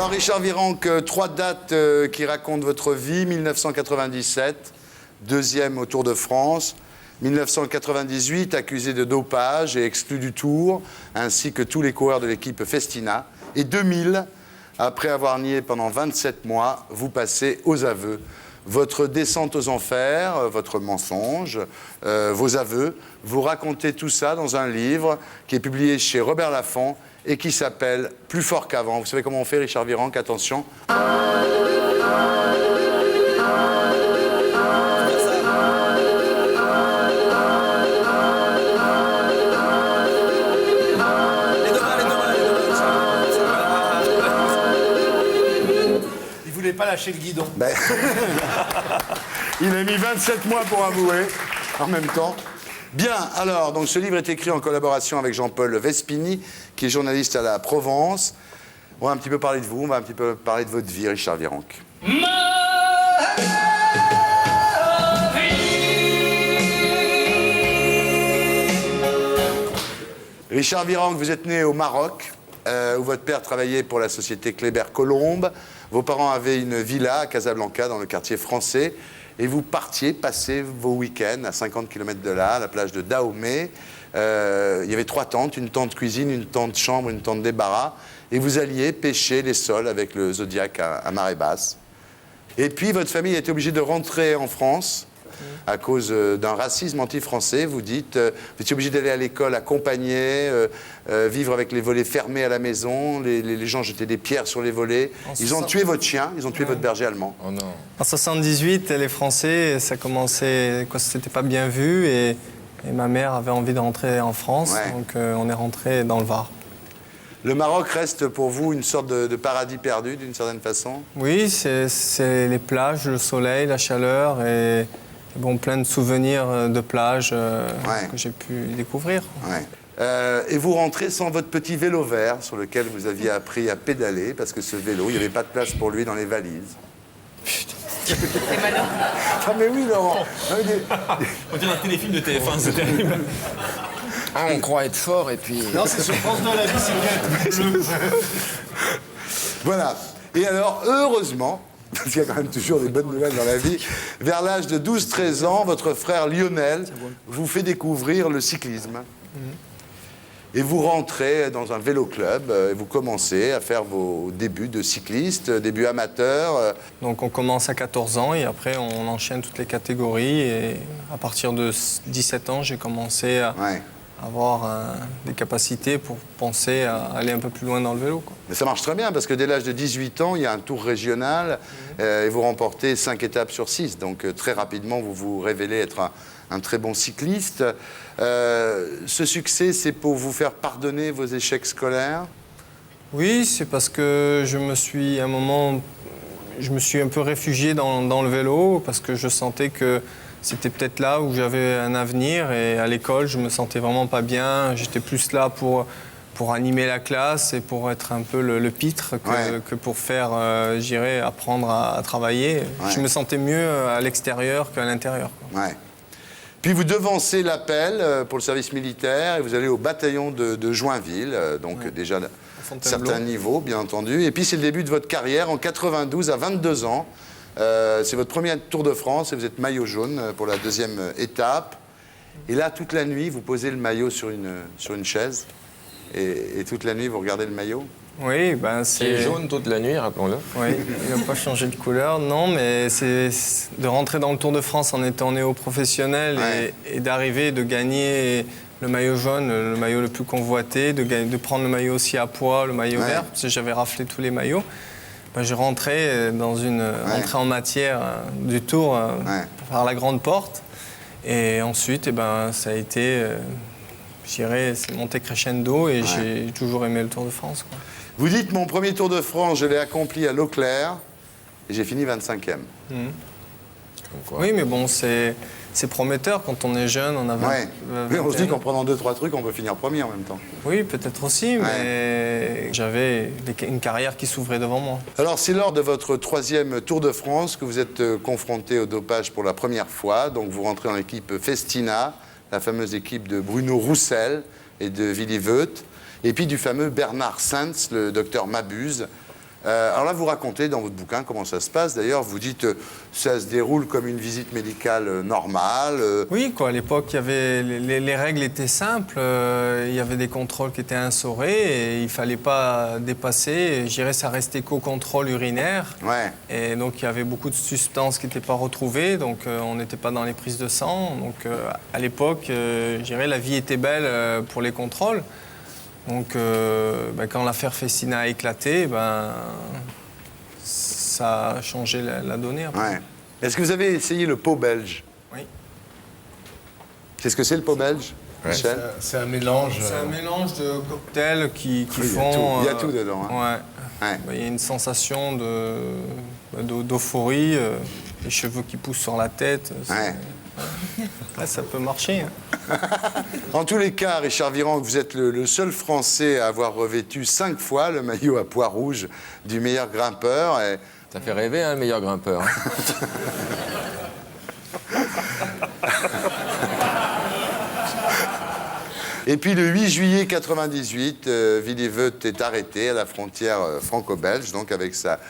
Alors Richard Virenque, 3 dates qui racontent votre vie. 1997, deuxième au Tour de France. 1998, accusé de dopage et exclu du Tour, ainsi que tous les coureurs de l'équipe Festina. Et 2000, après avoir nié pendant 27 mois, vous passez aux aveux. Votre descente aux enfers, votre mensonge, vos aveux, vous racontez tout ça dans un livre qui est publié chez Robert Laffont et qui s'appelle « Plus fort qu'avant ». Vous savez comment on fait, Richard Virenque? Attention. Pas lâcher le guidon. Ben... Il a mis 27 mois pour avouer, en même temps. Bien, alors, donc ce livre est écrit en collaboration avec Jean-Paul Vespini, qui est journaliste à la Provence. On va un petit peu parler de vous, on va un petit peu parler de votre vie, Richard Virenque. Richard Virenque, vous êtes né au Maroc, où votre père travaillait pour la société Kléber-Colombe. Vos parents avaient une villa à Casablanca, dans le quartier français, et vous partiez passer vos week-ends à 50 km de là, à la plage de Dahomey. Il y avait 3 tentes, une tente cuisine, une tente chambre, une tente débarras, et vous alliez pêcher les sols avec le Zodiac à marée basse. Et puis, votre famille a été obligée de rentrer en France à cause d'un racisme anti-français. Vous dites, vous étiez obligé d'aller à l'école accompagné, vivre avec les volets fermés à la maison, les gens jetaient des pierres sur les volets. Ils ont tué votre chien, ils ont tué votre berger allemand. Oh non. En 78, les Français, ça commençait, c'était pas bien vu et ma mère avait envie de rentrer en France, donc on est rentré dans le Var. Le Maroc reste pour vous une sorte de paradis perdu, d'une certaine façon? Oui, c'est les plages, le soleil, la chaleur et bon, plein de souvenirs de plages que j'ai pu découvrir. Ouais. Et vous rentrez sans votre petit vélo vert sur lequel vous aviez appris à pédaler, parce que ce vélo, il n'y avait pas de place pour lui dans les valises. Putain. C'est malin. Ah mais oui, Laurent. On dirait un téléfilm de TF1, c'est terrible. Ah, on croit être fort et puis... Non, c'est sur France 2 la bicyclette. Voilà. Et alors, heureusement, parce qu'il y a quand même toujours des bonnes nouvelles dans la vie, vers l'âge de 12-13 ans, votre frère Lionel vous fait découvrir le cyclisme. Et vous rentrez dans un vélo-club, et vous commencez à faire vos débuts de cycliste, débuts amateurs. Donc on commence à 14 ans et après on enchaîne toutes les catégories. Et à partir de 17 ans, j'ai commencé à avoir des capacités pour penser à aller un peu plus loin dans le vélo, quoi. Mais ça marche très bien, parce que dès l'âge de 18 ans, il y a un tour régional, et vous remportez 5 étapes sur 6. Donc très rapidement, vous vous révélez être un très bon cycliste. Ce succès, c'est pour vous faire pardonner vos échecs scolaires? Oui, c'est parce que je me suis, à un moment, je me suis un peu réfugié dans le vélo, parce que je sentais que c'était peut-être là où j'avais un avenir. Et à l'école, je me sentais vraiment pas bien. J'étais plus là pour animer la classe et pour être un peu le pitre que pour faire, j'irais, apprendre à travailler. Je me sentais mieux à l'extérieur qu'à l'intérieur. Puis vous devancez l'appel pour le service militaire et vous allez au bataillon de Joinville, donc déjà à certains niveaux, bien entendu. Et puis c'est le début de votre carrière en 92 à 22 ans. C'est votre premier Tour de France et vous êtes maillot jaune pour la 2e étape. Et là, toute la nuit, vous posez le maillot sur une chaise et toute la nuit, vous regardez le maillot? Oui, ben C'est jaune toute la nuit, rappelons-le. Oui, il n'a pas changé de couleur, non, mais c'est de rentrer dans le Tour de France en étant néo-professionnel et d'arriver, de gagner le maillot jaune, le maillot le plus convoité, de prendre le maillot aussi à poids, le maillot vert, parce que j'avais raflé tous les maillots. Ben, j'ai rentré dans une entrée en matière du Tour par la grande porte. Et ensuite, ça a été, je dirais, c'est monté crescendo et j'ai toujours aimé le Tour de France, quoi. Vous dites, mon premier Tour de France, je l'ai accompli à Leclerc et j'ai fini 25e. Oui, mais bon, c'est prometteur quand on est jeune, on a 20, Oui, on se dit qu'en prenant 2-3 trucs, on peut finir premier en même temps. Oui, peut-être aussi, mais j'avais une carrière qui s'ouvrait devant moi. Alors, c'est lors de votre 3e Tour de France que vous êtes confronté au dopage pour la première fois. Donc, vous rentrez dans l'équipe Festina, la fameuse équipe de Bruno Roussel et de Willy Voet. Et puis du fameux Bernard Sainz, le docteur Mabuse. Alors là, vous racontez dans votre bouquin comment ça se passe. D'ailleurs, vous dites ça se déroule comme une visite médicale normale. Oui, quoi. À l'époque, il y avait les règles étaient simples. Il y avait des contrôles qui étaient instaurés et il fallait pas dépasser. Je dirais, ça restait qu'au contrôle urinaire. Ouais. Et donc, il y avait beaucoup de substances qui n'étaient pas retrouvées. Donc, on n'était pas dans les prises de sang. Donc, à l'époque, je dirais, la vie était belle pour les contrôles. Donc, quand l'affaire Festina a éclaté, ça a changé la donnée. Après. Ouais. Est-ce que vous avez essayé le pot belge? Oui. Qu'est-ce que c'est le pot belge, Michel? C'est un mélange. C'est un mélange de cocktails qui Oui, font... il y a tout dedans, hein. Ouais. Il y a une sensation d'euphorie, les cheveux qui poussent sur la tête. Ouais. Ouais, ça peut marcher. Hein. En tous les cas, Richard Virenque, vous êtes le seul Français à avoir revêtu 5 fois le maillot à pois rouge du meilleur grimpeur. Et... Ça fait rêver, hein, le meilleur grimpeur. Et puis le 8 juillet 98, Willy Voet est arrêté à la frontière franco-belge, donc avec sa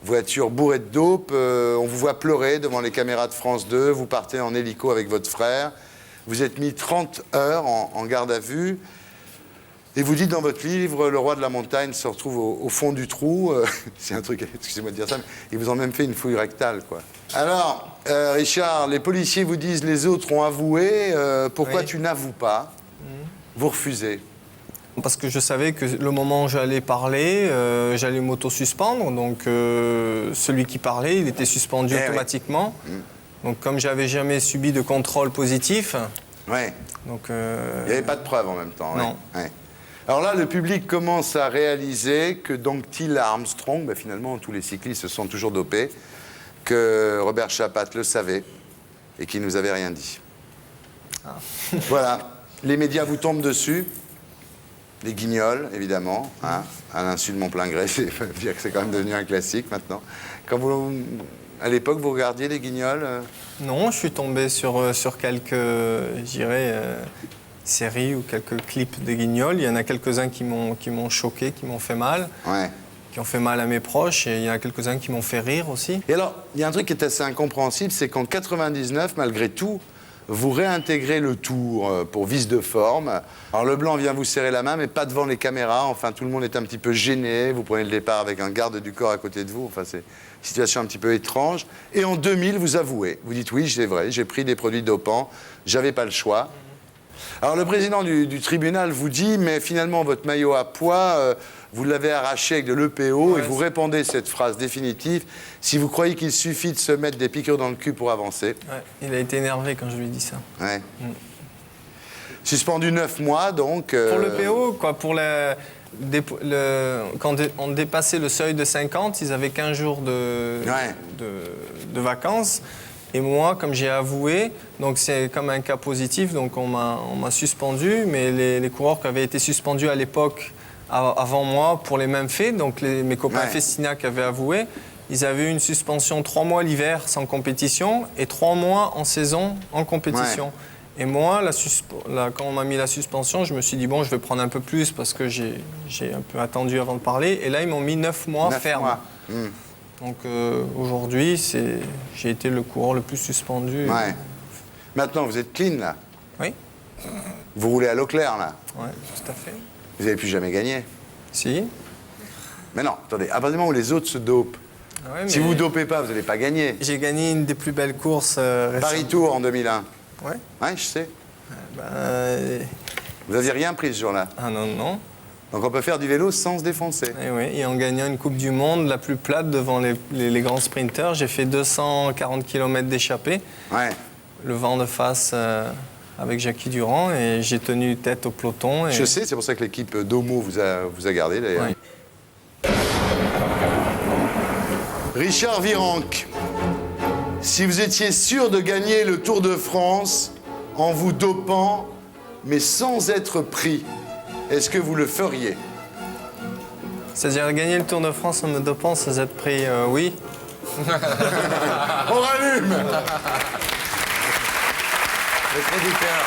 voiture bourrée de dope. On vous voit pleurer devant les caméras de France 2. Vous partez en hélico avec votre frère. Vous êtes mis 30 heures en garde à vue. Et vous dites dans votre livre, le roi de la montagne se retrouve au fond du trou. C'est un truc, excusez-moi de dire ça, mais ils vous ont même fait une fouille rectale, quoi. Alors, Richard, les policiers vous disent, les autres ont avoué. Pourquoi Oui. tu n'avoues pas? Vous refusez. Parce que je savais que le moment où j'allais parler, j'allais m'auto-suspendre. Donc, celui qui parlait, il était suspendu automatiquement. Oui. Donc, comme j'avais jamais subi de contrôle positif, Ouais. donc... Il n'y avait pas de preuves en même temps. Non. Ouais. Alors là, le public commence à réaliser que Till Armstrong, finalement, tous les cyclistes se sont toujours dopés, que Robert Chapat le savait et qu'il ne nous avait rien dit. Ah. Voilà. Les médias vous tombent dessus. Les guignols, évidemment, hein, à l'insu de mon plein gré, c'est dire que c'est quand même devenu un classique maintenant. Quand vous, à l'époque, vous regardiez les guignols Non, je suis tombé sur quelques, je dirais, séries ou quelques clips de Guignol. Il y en a quelques-uns qui m'ont choqué, qui m'ont fait mal, Ouais. qui ont fait mal à mes proches, et il y en a quelques-uns qui m'ont fait rire aussi. Et alors, il y a un truc qui est assez incompréhensible, c'est qu'en 99, malgré tout, vous réintégrez le Tour pour vice de forme. Alors Leblanc vient vous serrer la main, mais pas devant les caméras. Enfin, tout le monde est un petit peu gêné. Vous prenez le départ avec un garde du corps à côté de vous. Enfin, c'est une situation un petit peu étrange. Et en 2000, vous avouez. Vous dites oui, c'est vrai, j'ai pris des produits dopants. J'avais pas le choix. Alors le président du tribunal vous dit, mais finalement, votre maillot à pois, vous l'avez arraché avec de l'EPO, et vous répondez cette phrase définitive: si vous croyez qu'il suffit de se mettre des piqûres dans le cul pour avancer. Ouais, il a été énervé quand je lui ai dit ça. Ouais. Suspendu 9 mois, donc... Pour le PO, quoi, pour quand on dépassait le seuil de 50, ils avaient 15 jours de vacances. Et moi, comme j'ai avoué, donc c'est comme un cas positif, donc on m'a suspendu, mais les coureurs qui avaient été suspendus à l'époque, avant moi, pour les mêmes faits, donc mes copains Festina qui avaient avoué, ils avaient eu une suspension 3 mois l'hiver sans compétition et 3 mois en saison en compétition. Ouais. Et moi, quand on m'a mis la suspension, je me suis dit, bon, je vais prendre un peu plus parce que j'ai un peu attendu avant de parler. Et là, ils m'ont mis 9 mois ferme. Donc aujourd'hui, j'ai été le coureur le plus suspendu. Ouais. Maintenant, vous êtes clean, là. Oui. Vous roulez à l'eau claire, là. Oui, tout à fait. Vous n'avez plus jamais gagné. Si. Mais non, attendez, à partir du moment où les autres se dopent, ouais, si vous ne dopez pas, vous n'allez pas gagner. J'ai gagné une des plus belles courses récemment. Paris-Tour en 2001. Ouais. Ouais, je sais. Vous n'aviez rien pris ce jour-là. Ah non, non. Donc on peut faire du vélo sans se défoncer. Et oui, et en gagnant une Coupe du Monde la plus plate devant les grands sprinteurs, j'ai fait 240 km d'échappée. Ouais. Le vent de face avec Jackie Durand, et j'ai tenu tête au peloton. Et... Je sais, c'est pour ça que l'équipe d'Homo vous a gardé d'ailleurs. Ouais. Richard Virenque, si vous étiez sûr de gagner le Tour de France en vous dopant, mais sans être pris, est-ce que vous le feriez? C'est-à-dire gagner le Tour de France en me dopant sans être pris, oui. On rallume. Le producteur.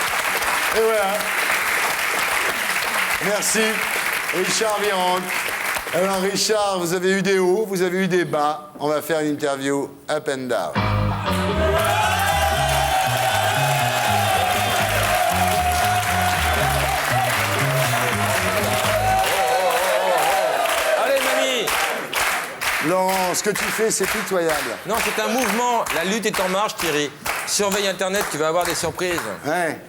Et voilà. Merci, Richard Virenque. Alors Richard, vous avez eu des hauts, vous avez eu des bas. On va faire une interview up and down. Allez, mamie. Laurent, ce que tu fais, c'est pitoyable. Non, c'est un mouvement. La lutte est en marche, Thierry. Surveille Internet, tu vas avoir des surprises. Ouais.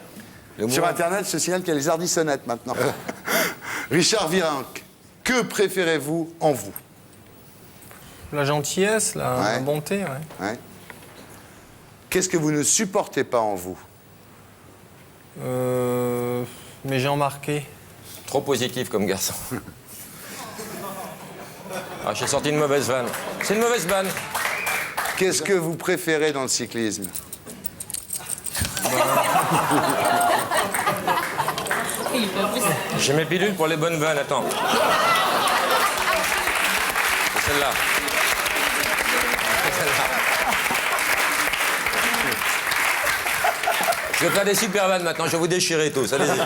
Le Sur mouvement- Internet, je te signale qu'il y a les ardissonnettes maintenant. Richard Virenque, que préférez-vous en vous? La gentillesse, la Ouais. bonté, ouais. Ouais. Qu'est-ce que vous ne supportez pas en vous? Mes gens marqués. Trop positif comme garçon. Ah, j'ai sorti une mauvaise vanne. C'est une mauvaise vanne. Qu'est-ce que vous préférez dans le cyclisme? J'ai mes pilules pour les bonnes vannes, attends. C'est celle-là. C'est celle-là. Je vais faire des super vannes maintenant, je vais vous déchirer tous, allez-y.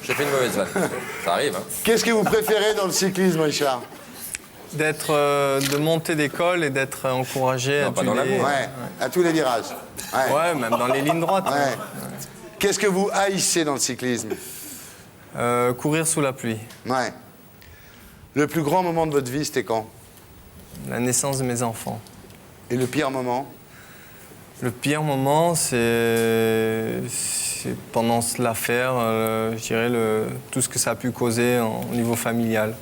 J'ai fait une mauvaise vanne. Ça arrive, hein. Qu'est-ce que vous préférez dans le cyclisme, Richard? De monter d'école et d'être encouragé Non, à pas tous dans les... l'amour. Ouais, à tous les virages. Ouais. Ouais, même dans les lignes droites. Ouais. Qu'est-ce que vous haïssez dans le cyclisme? Courir sous la pluie. Ouais. Le plus grand moment de votre vie, c'était quand? La naissance de mes enfants. Et le pire moment? Le pire moment, c'est pendant l'affaire, je dirais, tout ce que ça a pu causer au niveau familial.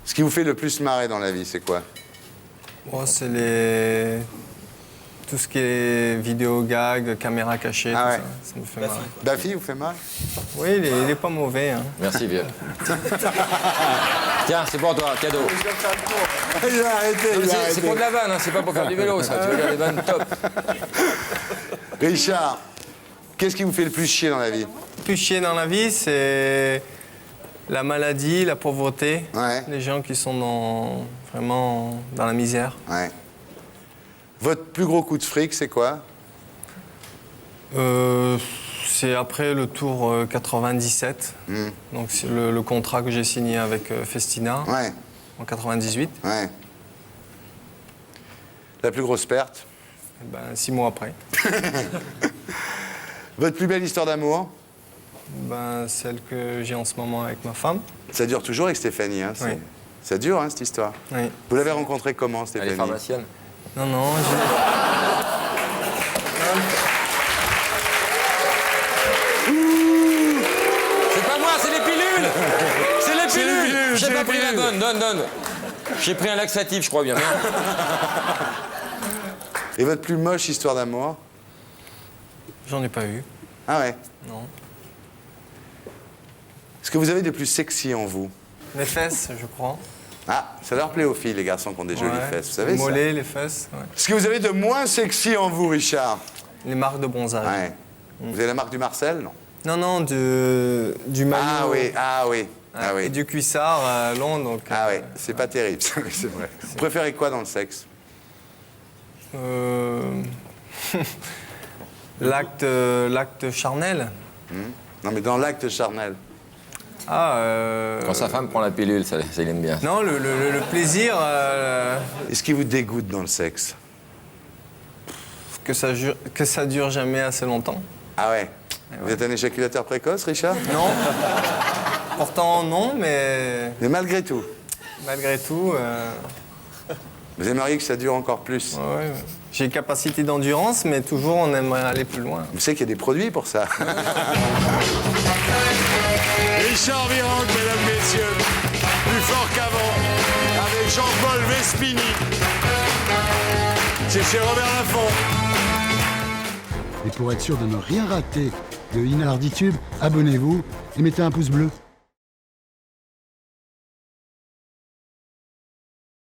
Ce qui vous fait le plus marrer dans la vie, c'est quoi? Oh, c'est tout ce qui est vidéo gag, caméra cachée, Ah tout ouais. ça me fait marrer. Bafi vous fait mal? Oui, il est pas mauvais. Hein. Merci, vieux. Tiens, c'est pour toi, cadeau. Il a arrêté, Non, mais il a c'est arrêté. pour de la vanne, hein, c'est pas pour faire du vélo, ça. Tu veux dire des vannes top. Richard, qu'est-ce qui vous fait le plus chier dans la vie? Le plus chier dans la vie, c'est la maladie, la pauvreté, Ouais. les gens qui sont vraiment dans la misère. Ouais. Votre plus gros coup de fric, c'est quoi? C'est après le tour 97, donc c'est le contrat que j'ai signé avec Festina Ouais, en 98, ouais. La plus grosse perte? ben, 6 mois après. Votre plus belle histoire d'amour? Ben, celle que j'ai en ce moment avec ma femme. Ça dure toujours avec Stéphanie, hein? Oui. Ça dure, hein, cette histoire? Oui. Vous l'avez rencontrée comment, Elle est Stéphanie? pharmacienne. Non, C'est pas moi, c'est les pilules. C'est les pilules. J'ai c'est pas les pris la pilules. bonne, donne. J'ai pris un laxatif, je crois bien. Merde. Et votre plus moche histoire d'amour? j'en ai pas eu. Ah ouais. Non. Ce que vous avez de plus sexy en vous? Les fesses, je crois. Ah, ça leur plaît aux filles, les garçons qui ont des jolies Ouais. fesses, vous savez Les ça? mollets, les fesses, ouais. Ce que vous avez de moins sexy en vous, Richard? Les marques de bronzage. Ouais. Vous avez la marque du Marcel, non? Non, du maillot. Ah oui, ah oui, Ouais, ah oui. Et du cuissard long, donc... Ah oui, c'est pas terrible, ça, oui, c'est vrai. Vous préférez quoi dans le sexe? L'acte charnel. Non, mais dans l'acte charnel. Quand sa femme prend la pilule, ça il aime bien. Non, le plaisir, Est-ce qui vous dégoûte dans le sexe? que ça dure jamais assez longtemps. Ah ouais. Vous êtes un éjaculateur précoce, Richard? Non. Pourtant, non, mais Mais malgré tout, malgré tout, vous aimeriez que ça dure encore plus? ouais, j'ai une capacité d'endurance, mais toujours, on aimerait aller plus loin. Vous savez qu'il y a des produits pour ça. Richard Virenque, mesdames, messieurs, plus fort qu'avant, avec Jean-Paul Vespini. C'est chez Robert Laffont. Et pour être sûr de ne rien rater de Inarditube, abonnez-vous et mettez un pouce bleu.